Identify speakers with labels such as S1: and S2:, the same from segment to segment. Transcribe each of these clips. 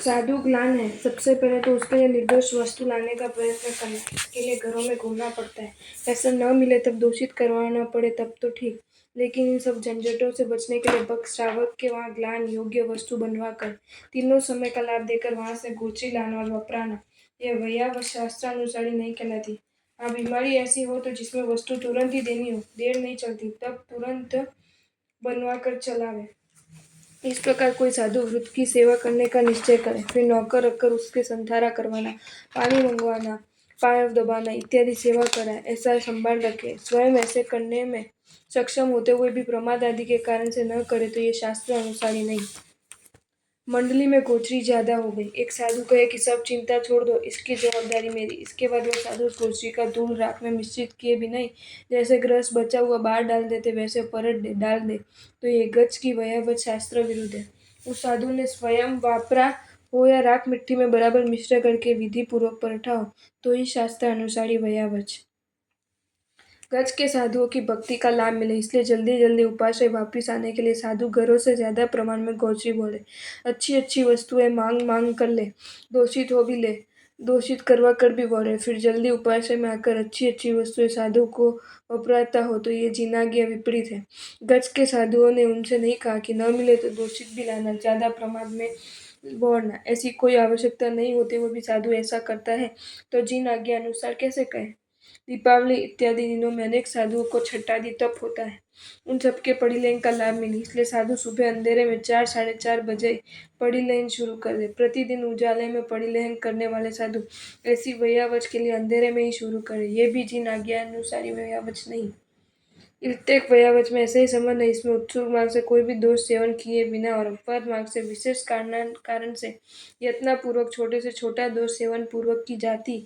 S1: साधु ग्लान है। सबसे पहले तो उसके लिए निर्दोष वस्तु लाने का प्रयत्न करना। इसके लिए घरों में घूमना पड़ता है। पैसा न मिले तब दूषित करवाना पड़े तब तो ठीक, लेकिन इन सब झंझटों से बचने के लिए भक्त श्रावक के वहाँ ग्लान योग्य वस्तु बनवा कर तीनों समय का लाभ देकर वहाँ से गोची लाना और वपराना, यह वैयावत शास्त्रानुसारी नहीं कहलाती। हाँ, बीमारी ऐसी हो तो जिसमें वस्तु तुरंत ही देनी हो, देर नहीं चलती, तब तुरंत बनवा कर चलावे। इस प्रकार कोई साधु वृद्ध की सेवा करने का निश्चय करे, फिर नौकर रखकर उसके संथारा करवाना, पानी मंगवाना, पाँव दबाना इत्यादि सेवा कराए, ऐसा संभाल रखे। स्वयं ऐसे करने में सक्षम होते हुए भी प्रमाद आदि के कारण से न करे तो ये शास्त्र अनुसारी नहीं। मंडली में गोचरी ज्यादा हो गई। एक साधु कहे कि सब चिंता छोड़ दो, इसकी जवाबदारी मेरी। इसके बाद वो साधु उस गोचरी का धूल राख में मिश्रित किए भी नहीं, जैसे ग्रस बचा हुआ बाहर डाल देते वैसे डाल दे, तो ये गच्छ की वयावच शास्त्र विरुद्ध है। उस साधु ने स्वयं वापरा हो या राख मिट्टी में बराबर मिश्र करके विधि पूर्वक परठा हो, तो ही शास्त्र अनुसारी वयावच। गज के साधुओं की भक्ति का लाभ मिले, इसलिए जल्दी जल्दी उपास से वापिस आने के लिए साधु घरों से ज्यादा प्रमाण में गोचरी बोले, अच्छी अच्छी वस्तुएं मांग मांग कर ले, दोषित हो भी ले, दोषित करवा कर भी बोले, फिर जल्दी उपास में आकर अच्छी अच्छी वस्तुएं साधु को वपराता हो, तो ये जिनाज्ञा विपरीत है। गज के साधुओं ने उनसे नहीं कहा कि न मिले तो दूषित भी लाना, ज्यादा प्रमाद में बोलना, ऐसी कोई आवश्यकता नहीं होती, वो भी साधु ऐसा करता है तो जिन आज्ञा अनुसार कैसे कहे। दीपावली इत्यादि दिनों में अनेक साधुओं को छठादि तप होता है। उन सबके पढ़ी लेन का लाभ मिली, इसलिए साधु सुबह अंधेरे में 4 साढ़े 4 बजे पढ़ी लेन शुरू कर दे। प्रतिदिन उजाले में पढ़ी लेन करने वाले साधु ऐसी वयावच के लिए अंधेरे में ही शुरू करे, ये भी जिन आज्ञा अनुसारी वयावच नहीं। प्रत्येक वयावच में ऐसे ही संबंध है। इसमें उत्सुक मार्ग से कोई भी दोष सेवन किए बिना और अपवाद मार्ग से विशेष कारण से यत्नपूर्वक छोटे से छोटा दोष सेवन पूर्वक की जाती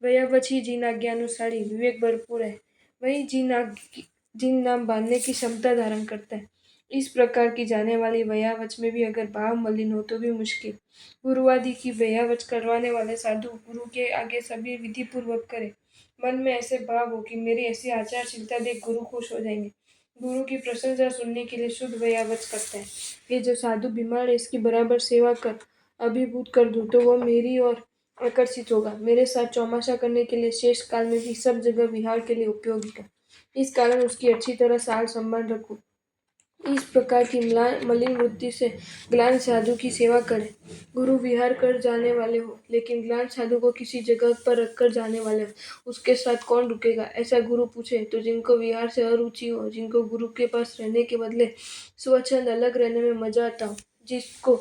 S1: वयावच ही जिन आज्ञानुसारी विवेक भरपूर है, वही जिन नाम बांधने की क्षमता धारण करता है। इस प्रकार की जाने वाली वयावच में भी अगर भाव मलिन हो तो भी मुश्किल। गुरुवादि की वयावच करवाने वाले साधु गुरु के आगे सभी विधि पूर्वक करे, मन में ऐसे भाव हो कि मेरी ऐसी आचारशीलता देख गुरु खुश हो जाएंगे, गुरु की प्रशंसा सुनने के लिए शुद्ध वयावच करता है। ये जो साधु बीमार है, इसकी बराबर सेवा कर अभिभूत कर दूं तो वह मेरी ओर आकर्षित होगा, मेरे साथ चौमासा करने के लिए शेष काल में भी सब जगह विहार के लिए उपयोगी है। इस कारण उसकी अच्छी तरह सार संभाल रखूं। इस प्रकार की मलिन वृत्ति से ग्लान साधु की सेवा करें। गुरु विहार कर जाने वाले हो, लेकिन ग्लान साधु को किसी जगह पर रखकर जाने वाले हो, उसके साथ कौन रुकेगा? ऐसा गुरु पूछे तो जिनको विहार से अरुचि हो, जिनको गुरु के पास रहने के बदले स्वच्छंद अलग रहने में मजा आता हो, जिसको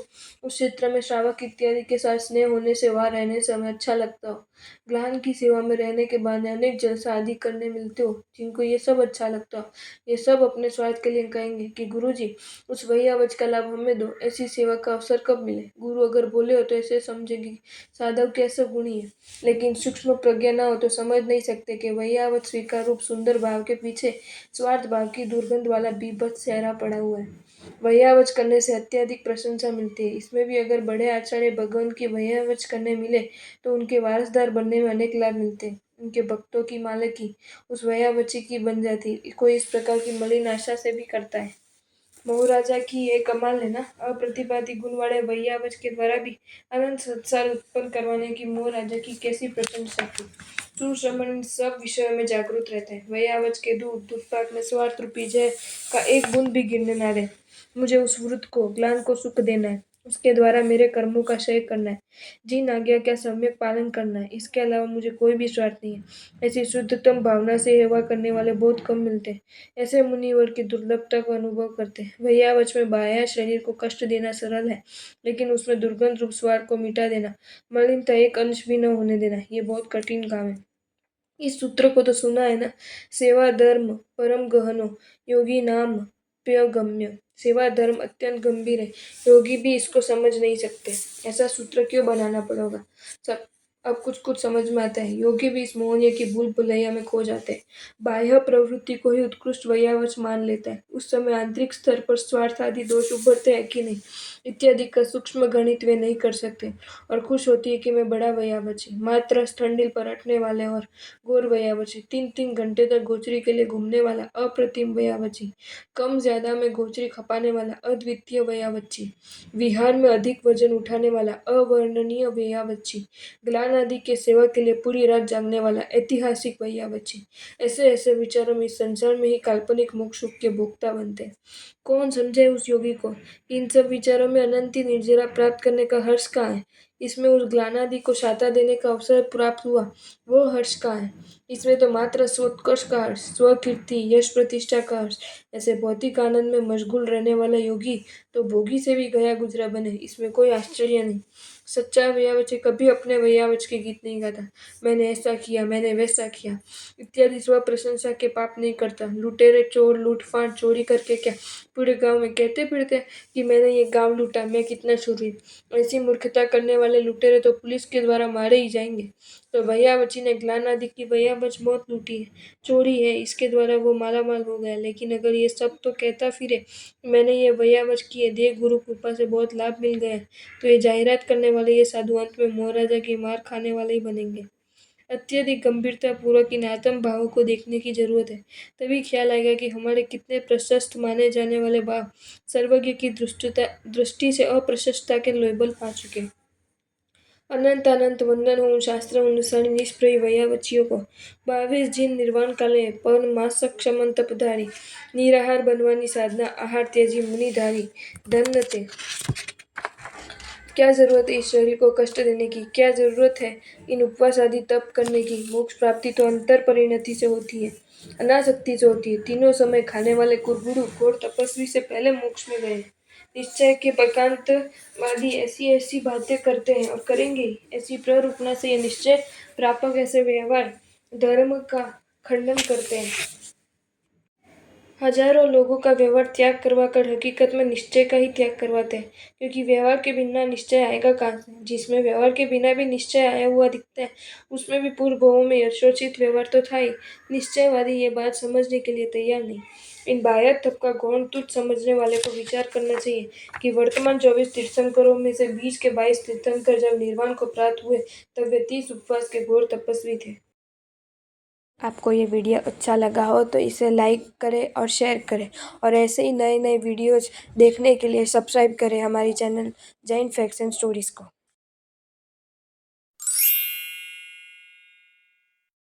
S1: उस क्षेत्र में श्रावक इत्यादि के साथ स्नेह होने से वहां रहने से हमें अच्छा लगता हो, ग्लान की सेवा में रहने के बहाने अनेक जलसा आदि करने मिलते हो, जिनको ये सब अच्छा लगता हो, ये सब अपने स्वार्थ के लिए कहेंगे कि गुरुजी उस वैयावच का लाभ हमें दो। ऐसी सेवा का अवसर कब मिले? गुरु अगर बोले हो तो ऐसे समझेंगे कि साधव कैसे गुणी है, लेकिन सूक्ष्म प्रज्ञा न हो तो समझ नहीं सकते कि वैयावच स्वीकार रूप सुंदर भाव के पीछे स्वार्थ भाव की दुर्गंध वाला बीभत्स चेहरा पड़ा हुआ है। वैयावच करने से अत्यधिक प्रशंसा मिलती है, इसमें भी अगर बड़े आचार्य भगवान की वैयावच करने मिले तो उनके वारसदार बनने में अनेक लाभ मिलते हैं। उनके भक्तों की मालिकी उस वयावची की बन जाती, कोई इस प्रकार की मलिन आशा से भी करता है। महाराजा की ये कमाल है ना, अप्रतिभाती गुण वाले वैयावच के द्वारा भी अनंत संसार उत्पन्न करवाने की महाराजा की कैसी प्रशंसा थी। सुश्रमण इन सब विषयों में जागरूक रहते हैं। वैयावच के दूध में स्वार्थ रूपी जय का एक बूंद भी गिरने ना रहे। मुझे उस वृद्ध को ग्लान को सुख देना है, उसके द्वारा मेरे कर्मों का क्षय करना है, जिन आज्ञा का सम्यक पालन करना है, इसके अलावा मुझे कोई भी स्वार्थ नहीं है। ऐसी शुद्धतम भावना से सेवा करने वाले बहुत कम मिलते हैं। ऐसे मुनिवर की दुर्लभता को अनुभव करते हैं। वैयावच में बाह्य शरीर को कष्ट देना सरल है, लेकिन उसमें दुर्गंध रूप स्वार को मिटा देना, मलिनता एक अंश भी न होने देना, ये बहुत कठिन काम है। इस सूत्र को तो सुना है ना, सेवा धर्म परम गहनो, योगी नाम प्यगम्य। सेवा धर्म अत्यंत गंभीर है, योगी भी इसको समझ नहीं सकते, ऐसा सूत्र क्यों बनाना पड़ेगा? सब अब कुछ कुछ समझ में आता है। योगी भी इस मोहनीय की भूल भुलैया में खो जाते हैं। बाह्य प्रवृत्ति को ही उत्कृष्ट वैयावच मान लेता है। उस समय आंतरिक स्तर पर स्वार्थ आदि दोष उभरते हैं कि नहीं इत्यादि का सूक्ष्म गणित वे नहीं कर सकते और खुश होती है कि मैं बड़ा वैयावची, मात्र स्टंडिल पर अटने वाले और गौर वैयावची, 3-3 घंटे तक गोचरी के लिए घूमने वाला अप्रतिम वैयावची, कम ज्यादा में गोचरी खपाने वाला अद्वितीय वैयावची, विहार में अधिक वजन उठाने वाला अवर्णनीय वैयावची, ग्लान आदि के सेवा के लिए पूरी रात जागने वाला ऐतिहासिक वैयावची, ऐसे ऐसे विचारों में इस संसार में ही काल्पनिक मोक्ष सुख के भोक्ता बनते हैं। कौन समझे उस योगी को? इन सब विचारों में अनंती निर्जरा प्राप्त करने का हर्ष कहाँ है? इसमें उस ग्लानादि को शाता देने का अवसर प्राप्त हुआ, वो हर्ष कहाँ है? इसमें तो मात्र स्वोत्कर्ष का हर्ष, स्वकीर्ति, यश प्रतिष्ठा का हर्ष। ऐसे भौतिक आनंद में मशगूल रहने वाला योगी तो भोगी से भी गया गुजरा बने, इसमें कोई आश्चर्य नहीं। सच्चा वैयावची कभी अपने वैयावच के गीत नहीं गाता, मैंने ऐसा किया, मैंने वैसा किया इत्यादि स्व प्रशंसा के पाप नहीं करता। लुटेरे, चोर, लूटफाट, चोरी करके क्या पूरे गांव में कहते फिरते कि मैंने ये गांव लूटा, मैं कितना शूरवीर। ऐसी मूर्खता करने वाले लुटेरे तो पुलिस के द्वारा मारे ही जाएंगे। तो वैयावची ने ग्लान आदि की वैयावच मौत लूटी है, चोरी है, इसके द्वारा वो मालामाल हो गया। लेकिन अगर ये सब तो कहता फिरे मैंने ये वैयावच किए, देख गुरु कृपा से बहुत लाभ मिल गया, तो ये जाहिरात करने वाले ये साधु अंत में महाराजा की मार खाने वाले ही बनेंगे। अत्यधिक गंभीरता पूर्वक इन आत्म भावों को देखने की जरूरत है, तभी ख्याल आएगा कि हमारे कितने प्रशस्त माने जाने वाले भाव सर्वज्ञ की दृष्टि से अप्रशस्तता के लेबल पा चुके। अनंत अनंत वंदन हो शास्त्र अनुसारी निष्प्रय वैयावचियों को। 22 जिन निर्वाण काले पवन मास क्षमन तपधारी, निराहार बनवानी साधना आहार त्याजी मुनिधारी, धन्य थे। क्या जरूरत है इस शरीर को कष्ट देने की, क्या जरूरत है इन उपवास आदि तप करने की। मोक्ष प्राप्ति तो अंतर परिणति से होती है, अनासक्ति से होती है। तीनों समय खाने वाले कुरबुरु घोर तपस्वी से पहले मोक्ष में गए। निश्चय के प्रकांतवादी ऐसी ऐसी बातें करते हैं और करेंगे ही। ऐसी प्ररूपणा से ये निश्चय प्रापक ऐसे व्यवहार धर्म का खंडन करते हैं। हजारों लोगों का व्यवहार त्याग करवा कर हकीकत में निश्चय का ही त्याग करवाते हैं, क्योंकि व्यवहार के बिना निश्चय आएगा कहाँ से। जिसमें व्यवहार के बिना भी निश्चय आया हुआ दिखता है, उसमें भी पूर्व भवों में यशोचित व्यवहार तो था ही। निश्चयवादी ये बात समझने के लिए तैयार नहीं। इन बाह्य तप का गौण तुच्छ समझने वाले को विचार करना चाहिए कि वर्तमान 24 तीर्थंकरों में से 20 के 22 तीर्थंकर जब निर्वाण को प्राप्त हुए तब वे 30 उपवास के घोर तपस्वी थे। आपको ये वीडियो अच्छा लगा हो तो इसे लाइक करें और शेयर करें, और ऐसे ही नए नए वीडियोज़ देखने के लिए सब्सक्राइब करें हमारी channel Jain facts and stories को।